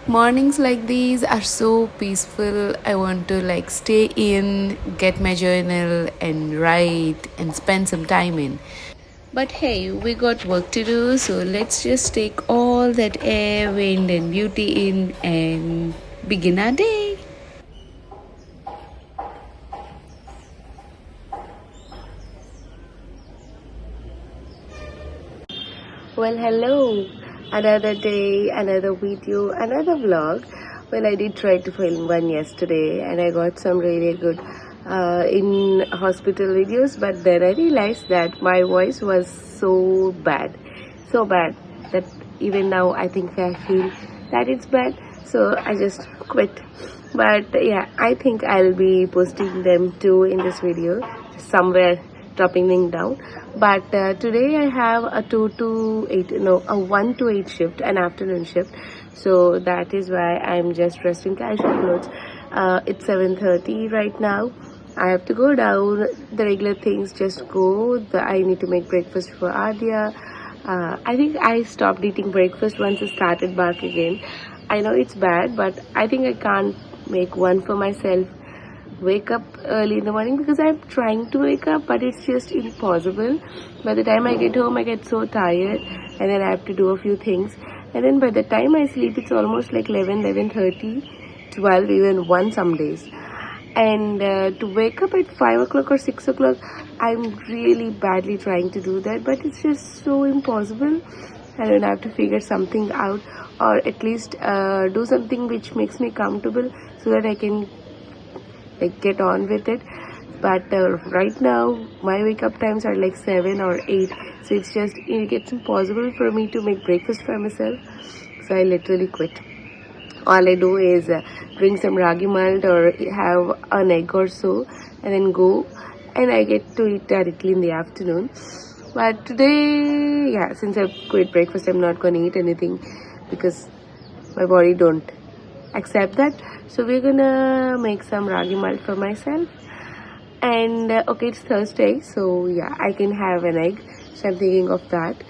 Mornings like these are so peaceful. I want to like stay in, get my journal and write and spend some time in. But hey, we got work to do, so let's just take all that air, wind, and beauty in and begin our day. Well, hello. Another day, another video, another vlog. Well, I did try to film one yesterday and I got some really good in hospital videos, but then I realized that my voice was so bad that even now I think I feel that it's bad, so I just quit. But yeah, I think I'll be posting them too in this video, somewhere dropping them down. But today I have a 2 to 8, no, a 1 to 8 shift, an afternoon shift, so that is why I'm just dressed in casual clothes. It's 7:30 right now. I have to go down, the regular things just go. I need to make breakfast for Adia. I think I stopped eating breakfast once I started back again. I know it's bad, but I think I can't make one for myself. Wake up early in the morning because I'm trying to wake up, but it's just impossible. By the time I get home, I get so tired, and then I have to do a few things. And then by the time I sleep, it's almost like 11:30, 12, even 1 some days. And to wake up at 5 o'clock or 6 o'clock, I'm really badly trying to do that, but it's just so impossible. I don't have to figure something out, or at least do something which makes me comfortable so that I can like get on with it. But right now my wake up times are like 7 or 8, so it gets impossible for me to make breakfast for myself, so I literally quit. All I do is drink some ragi malt or have an egg or so, and then go, and I get to eat directly in the afternoon. But today, yeah, since I quit breakfast, I'm not gonna eat anything because my body don't accept that. So we're gonna make some ragi malt for myself. And okay, it's Thursday, so yeah, I can have an egg, so I'm thinking of that.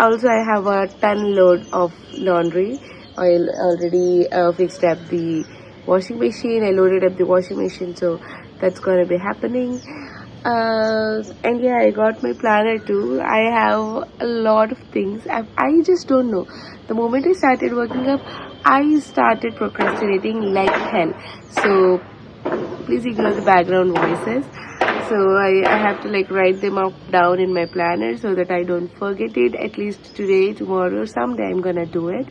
Also, I have a ton load of laundry. I already fixed up the washing machine. I loaded up the washing machine, so that's gonna be happening. And yeah, I got my planner too. I have a lot of things. I just don't know. The moment I started working up, I started procrastinating like hell. So please ignore the background voices. So I have to like write them up down in my planner so that I don't forget it. At least today, tomorrow, someday I'm gonna do it.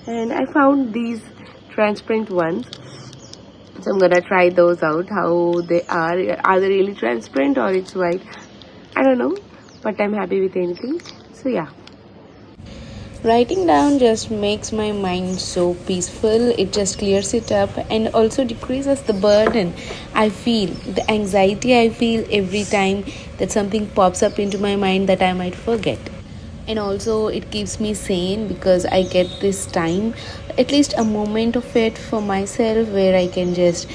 And I found these transparent ones, so I'm gonna try those out, how they are they really transparent or it's white, I don't know, but I'm happy with anything. So yeah, writing down just makes my mind so peaceful. It just clears it up and also decreases the burden I feel, the anxiety I feel every time that something pops up into my mind that I might forget. And also it keeps me sane because I get this time, at least a moment of it for myself, where I can just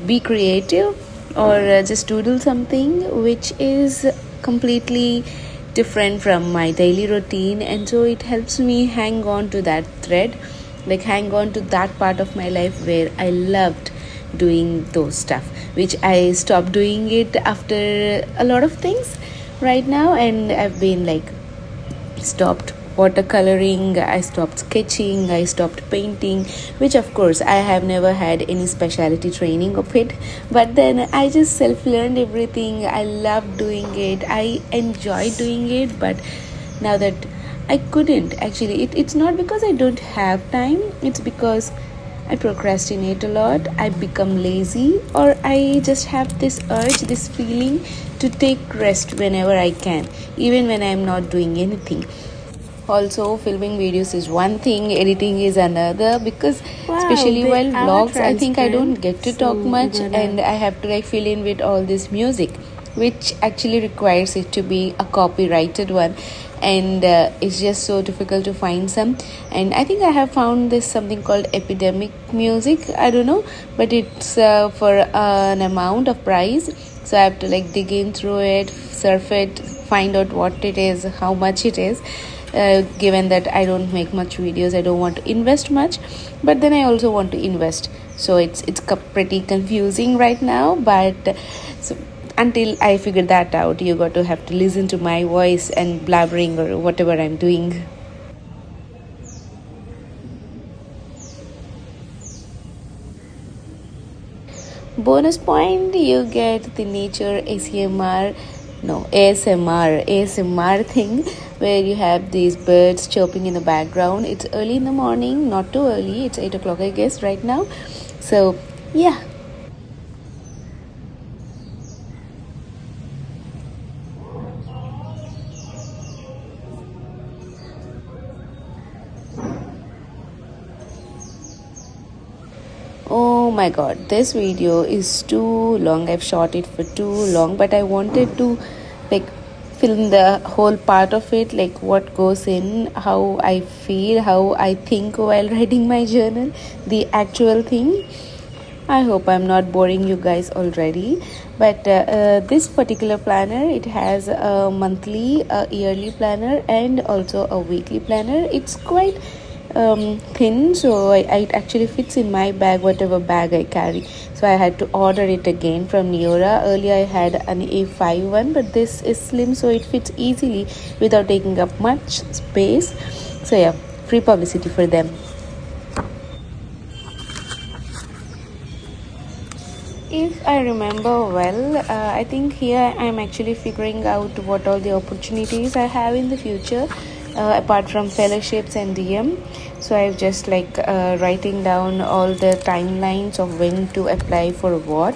be creative or just doodle something which is completely different from my daily routine. And so it helps me hang on to that thread, like hang on to that part of my life where I loved doing those stuff, which I stopped doing it after a lot of things right now. And I've been like stopped watercoloring, I stopped sketching, I stopped painting, which of course I have never had any specialty training of it, but then I just self-learned everything. I love doing it, I enjoy doing it. But now that I couldn't actually, it's not because I don't have time, it's because I procrastinate a lot, I become lazy, or I just have this urge, this feeling to take rest whenever I can, even when I'm not doing anything. Also, filming videos is one thing, editing is another, because especially while vlogs, I think I don't get to talk much, and I have to like fill in with all this music, which actually requires it to be a copyrighted one, and it's just so difficult to find some. And I think I have found this something called epidemic music, I don't know, but it's for an amount of price, so I have to like dig in through it, surf it, find out what it is, how much it is. given that I don't make much videos, I don't want to invest much, but then I also want to invest. So it's pretty confusing right now, but so until I figure that out, you got to have to listen to my voice and blabbering or whatever I'm doing. Bonus point, you get the nature ASMR, no, ASMR thing where you have these birds chirping in the background. It's early in the morning, not too early, it's 8 o'clock, I guess, right now. So, yeah. Oh my god, this video is too long. I've shot it for too long, but I wanted to like film the whole part of it, like what goes in, how I feel, how I think while writing my journal, the actual thing. I hope I'm not boring you guys already, but this particular planner, it has a monthly, a yearly planner, and also a weekly planner. It's quite thin, so it actually fits in my bag, whatever bag I carry. So I had to order it again from Neora. Earlier I had an A5 one, but this is slim, so it fits easily without taking up much space. So yeah, free publicity for them. If I remember well, I think here I'm actually figuring out what all the opportunities I have in the future, apart from fellowships and DM. So I've just like writing down all the timelines of when to apply for what.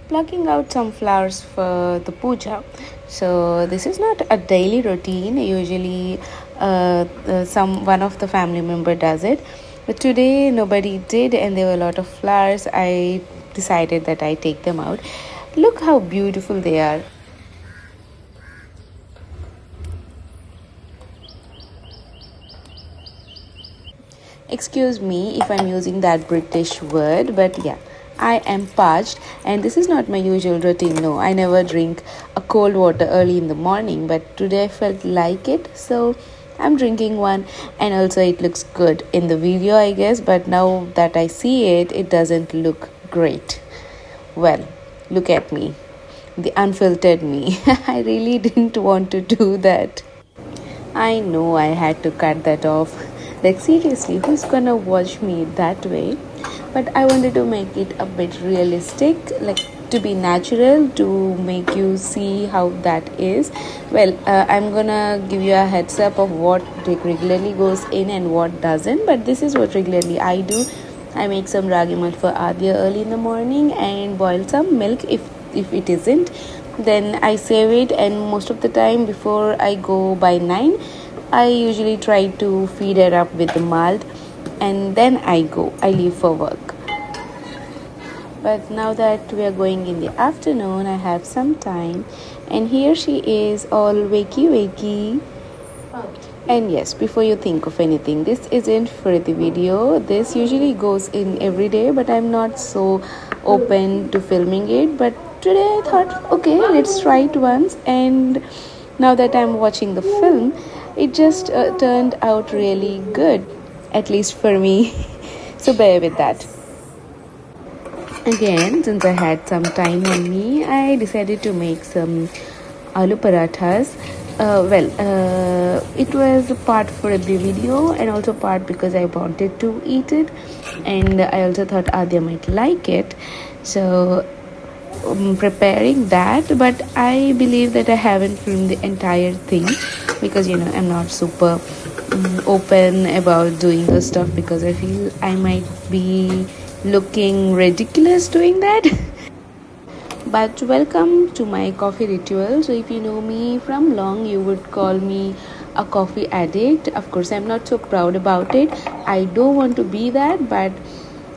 Plucking out some flowers for the puja. So this is not a daily routine. Usually one of the family member does it, but today nobody did, and there were a lot of flowers. I decided that I take them out. Look how beautiful they are. Excuse me if I'm using that British word, but yeah, I am parched, and this is not my usual routine. No, I never drink a cold water early in the morning, but today I felt like it, so I'm drinking one, and also it looks good in the video, I guess, but now that I see it, it doesn't look great. Well, look at me, the unfiltered me. I really didn't want to do that. I know I had to cut that off. Like, seriously, who's gonna watch me that way? But I wanted to make it a bit realistic, like to be natural, to make you see how that is. Well, I'm gonna give you a heads up of what regularly goes in and what doesn't, but this is what regularly I do. I make some ragi malt for Adya early in the morning and boil some milk if it isn't. Then I save it, and most of the time before I go by 9, I usually try to feed her up with the malt, and then I leave for work. But now that we are going in the afternoon, I have some time, and here she is all wakey. And yes, before you think of anything, this isn't for the video. This usually goes in every day, but I'm not so open to filming it. But today I thought, okay, let's try it once. And now that I'm watching the film, it just turned out really good, at least for me. So bear with that. Again, since I had some time on me, I decided to make some aloo parathas. It was part for the video and also part because I wanted to eat it, and I also thought Adya might like it. So preparing that, but I believe that I haven't filmed the entire thing because I'm not super open about doing the stuff because I feel I might be looking ridiculous doing that. But welcome to my coffee ritual. So if you know me from long, you would call me a coffee addict. Of course, I'm not so proud about it. I don't want to be that, but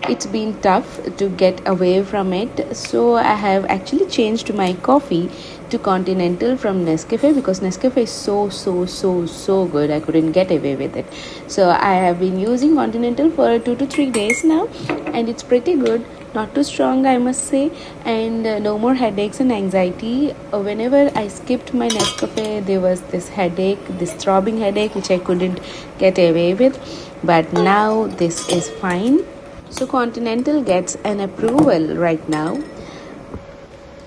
it's been tough to get away from it. So I have actually changed my coffee to Continental from Nescafe, because Nescafe is so good. I couldn't get away with it. So I have been using Continental for 2 to 3 days now, and it's pretty good. Not too strong, I must say, and no more headaches and anxiety. Whenever I skipped my Nescafe, there was this headache, this throbbing headache, which I couldn't get away with. But now this is fine. So Continental gets an approval right now,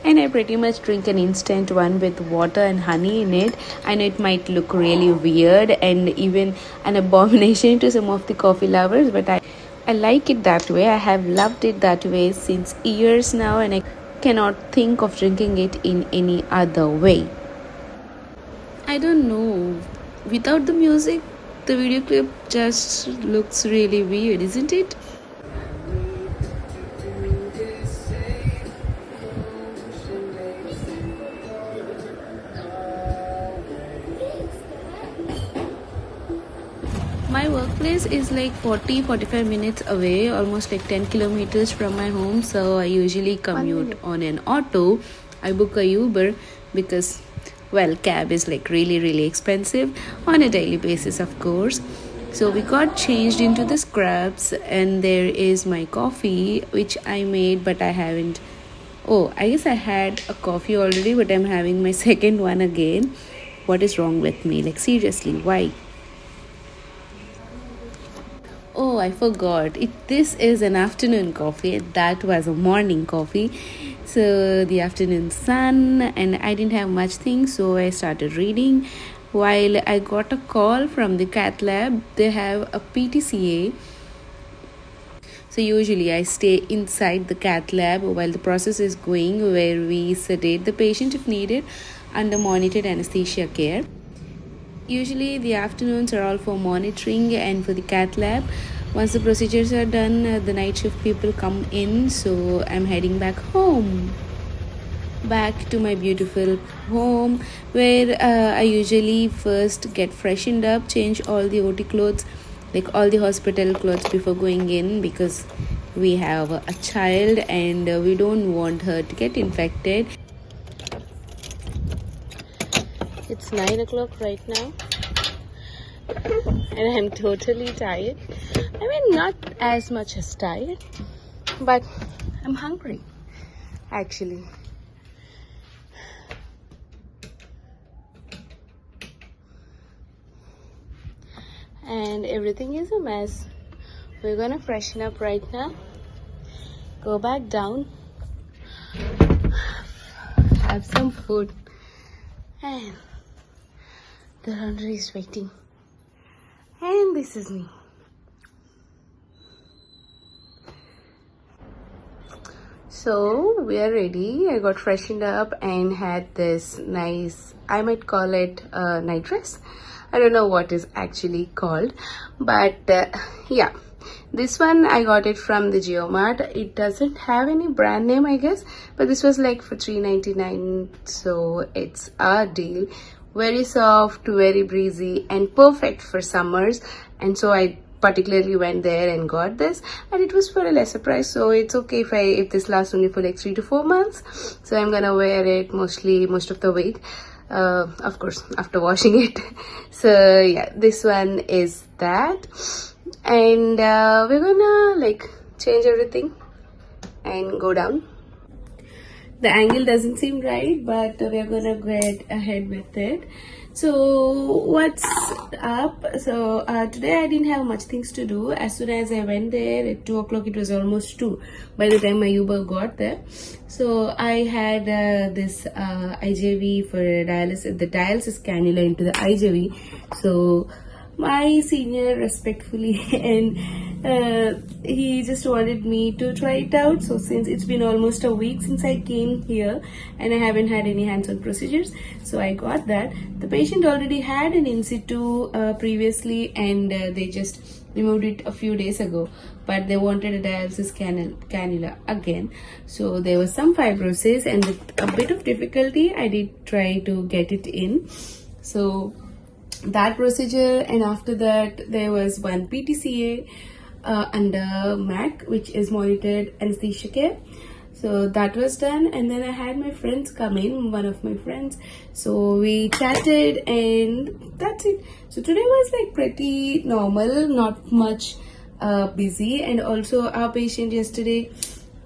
and I pretty much drink an instant one with water and honey in it. I know it might look really weird and even an abomination to some of the coffee lovers, but I like it that way. I have loved it that way since years now, and I cannot think of drinking it in any other way. I don't know. Without the music, the video clip just looks really weird, isn't it? My workplace is like 40-45 minutes away, almost like 10 kilometers from my home. So I usually commute on an auto. I book a Uber because, well, cab is like really expensive on a daily basis, of course. So we got changed into the scrubs, and there is my coffee, which I made, but I haven't. Oh, I guess I had a coffee already, but I'm having my second one again. What is wrong with me? Like, seriously, why? Oh, I forgot. This is an afternoon coffee. That was a morning coffee. So the afternoon sun, and I didn't have much things, so I started reading. While I got a call from the cath lab, they have a PTCA. So usually I stay inside the cath lab while the process is going, where we sedate the patient if needed under monitored anesthesia care. Usually the afternoons are all for monitoring and for the cath lab. Once the procedures are done, the night shift people come in, so I'm heading back home. Back to my beautiful home, where I usually first get freshened up, change all the OT clothes, like all the hospital clothes before going in, because we have a child and we don't want her to get infected. It's 9 o'clock right now, and I'm totally tired. I mean, not as much as tired, but I'm hungry, actually. And everything is a mess. We're gonna freshen up right now, go back down, have some food, and the laundry is waiting. And this is me. So we are ready. I got freshened up and had this nice, I might call it a night dress. I don't know what is actually called, but yeah, this one I got it from the Geomart. It doesn't have any brand name, I guess, but this was like for $3.99, so it's a deal. Very soft, very breezy, and perfect for summers. And so I particularly went there and got this, and it was for a lesser price, so it's okay if this lasts only for like 3 to 4 months. So I'm gonna wear it most of the week, of course after washing it. So yeah, this one is that, and we're gonna like change everything and go down. The angle doesn't seem right, but we're gonna get ahead with it. So what's up? So today I didn't have much things to do. As soon as I went there at 2 o'clock, it was almost 2 by the time my Uber got there. So I had this IJV for dialysis, the dialysis cannula into the IJV. So my senior respectfully and he just wanted me to try it out. So since it's been almost a week since I came here and I haven't had any hands-on procedures, so I got that. The patient already had an in situ previously, and they just removed it a few days ago, but they wanted a dialysis cannula again. So there was some fibrosis, and with a bit of difficulty I did try to get it in. So that procedure, and after that there was one PTCA. under Mac, which is monitored anesthesia care. So that was done, and then I had my friends come in, one of my friends. So we chatted, and that's it. So today was like pretty normal, not much busy, and also our patient yesterday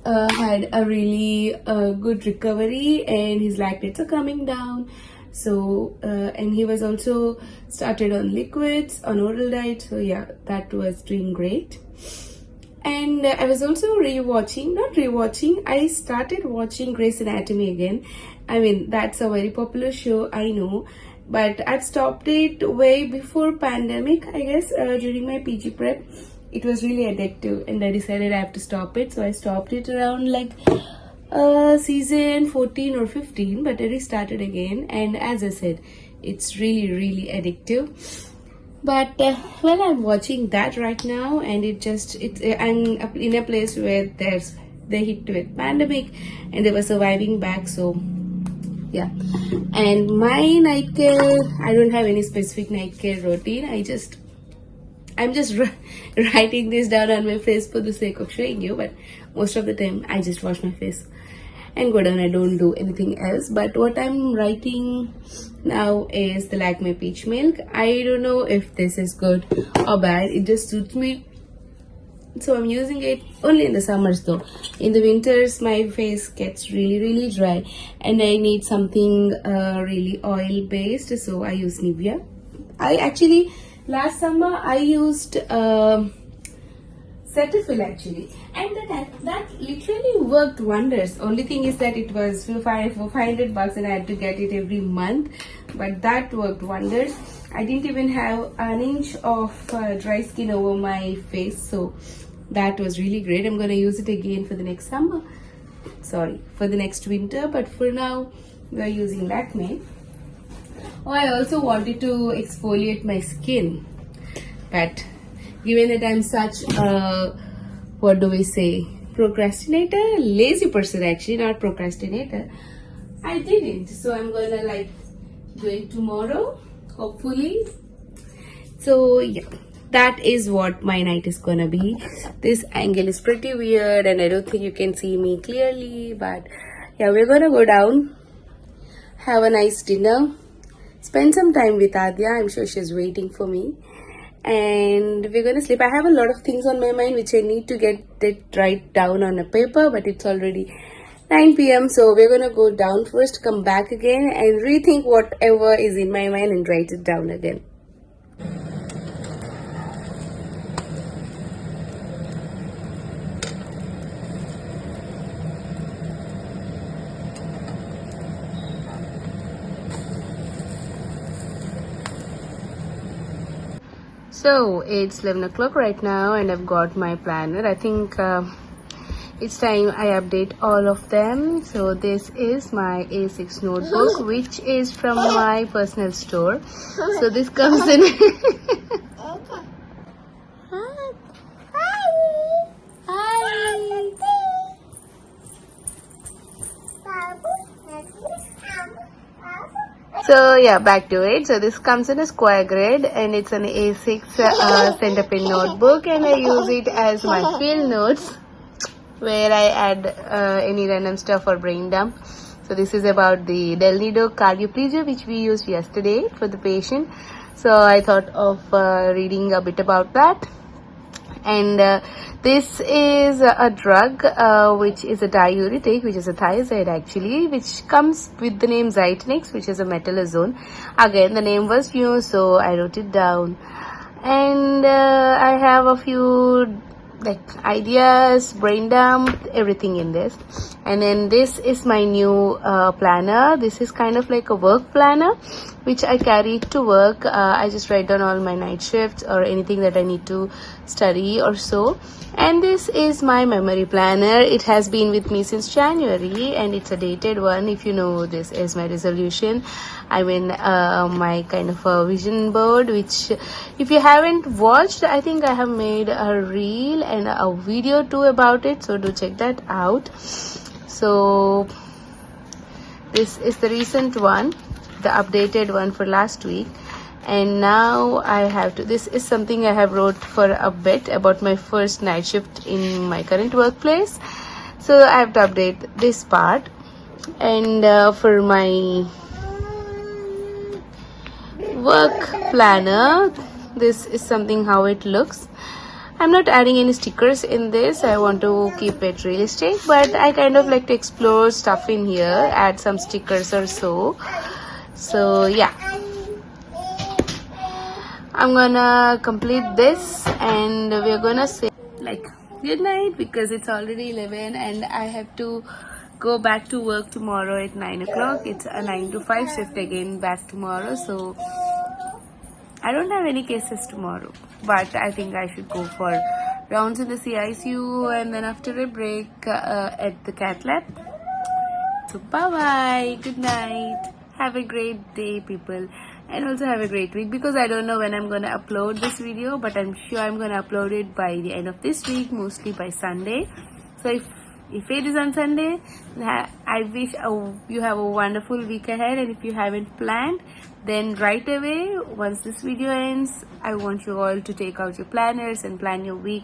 had a really good recovery, and his lactates are coming down. So and he was also started on liquids, on oral diet. So yeah, that was doing great. And I was also I started watching Grey's Anatomy again. I mean, that's a very popular show, I know, but I'd stopped it way before pandemic, I guess, during my PG prep. It was really addictive, and I decided I have to stop it. So I stopped it around like season 14 or 15, but I restarted again, and as I said, it's really addictive. But well, I'm watching that right now, and I'm in a place where they hit with pandemic and they were surviving back. So yeah, and my night care, I don't have any specific night care routine. I'm just writing this down on my face for the sake of showing you, but most of the time I just wash my face and go down. I don't do anything else. But what I'm writing now is the Lakme peach milk. I don't know if this is good or bad. It just suits me, so I'm using it only in the summers though. In the winters my face gets really dry, and I need something really oil based, so I use Nivea. I actually last summer I used Cetaphil actually, and that literally worked wonders. Only thing is that it was for $500 and I had to get it every month, but that worked wonders. I didn't even have an inch of dry skin over my face, so that was really great. I'm gonna use it again for the next summer, for the next winter, but for now we are using Lakme. Oh, I also wanted to exfoliate my skin, but given that I'm such a, what do we say, procrastinator, lazy person actually, not procrastinator, I didn't. So I'm gonna like do it tomorrow, hopefully. So yeah, that is what my night is gonna be. This angle is pretty weird and I don't think you can see me clearly, but yeah, we're gonna go down, have a nice dinner, spend some time with Adya. I'm sure she's waiting for me, and we're gonna sleep. I have a lot of things on my mind which I need to get it right down on a paper, but it's already 9 p.m. so we're gonna go down first, come back again and rethink whatever is in my mind and write it down again. So it's 11 o'clock right now and I've got my planner. I think it's time I update all of them. So this is my A6 notebook, which is from my personal store. So this comes in So yeah, back to it. So this comes in a square grid and it's an A6 centerpin notebook, and I use it as my field notes where I add any random stuff or brain dump. So this is about the Del Nido cardioplegia which we used yesterday for the patient. So I thought of reading a bit about that. And this is a drug which is a diuretic, which is a thiazide actually, which comes with the name Zytonix, which is a metalazone. Again, the name was new, so I wrote it down. And I have a few like ideas, brain dump, everything in this. And then this is my new planner. This is kind of like a work planner which I carry to work. I just write down all my night shifts or anything that I need to study or so. And this is my memory planner. It has been with me since January and it's a dated one. If you know, this is my resolution. I mean my kind of a vision board, which if you haven't watched, I think I have made a reel and a video too about it, so do check that out. So this is the recent one, the updated one for last week, And now I have to, this is something I have wrote for a bit about my first night shift in my current workplace, so I have to update this part. And for my work planner, this is something how it looks. I'm not adding any stickers in this. I want to keep it realistic, but I kind of like to explore stuff in here, add some stickers or so. So yeah, I'm gonna complete this and we're gonna say like good night, because it's already 11 and I have to go back to work tomorrow at 9 o'clock. It's a 9 to 5 shift again back tomorrow, so I don't have any cases tomorrow, but I think I should go for rounds in the CICU and then after a break at the cath lab. So bye bye, good night, have a great day people, and also have a great week, because I don't know when I'm gonna upload this video, but I'm sure I'm gonna upload it by the end of this week, mostly by Sunday. So if it is on Sunday, I wish you have a wonderful week ahead, and if you haven't planned, then right away once this video ends, I want you all to take out your planners and plan your week.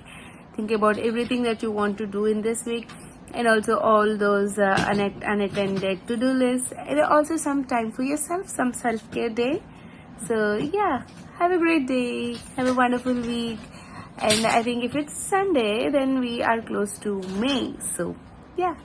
Think about everything that you want to do in this week, and also all those unattended to-do lists, and also some time for yourself, some self-care day. So yeah, have a great day, have a wonderful week. And I think if it's Sunday, then we are close to May. So yeah.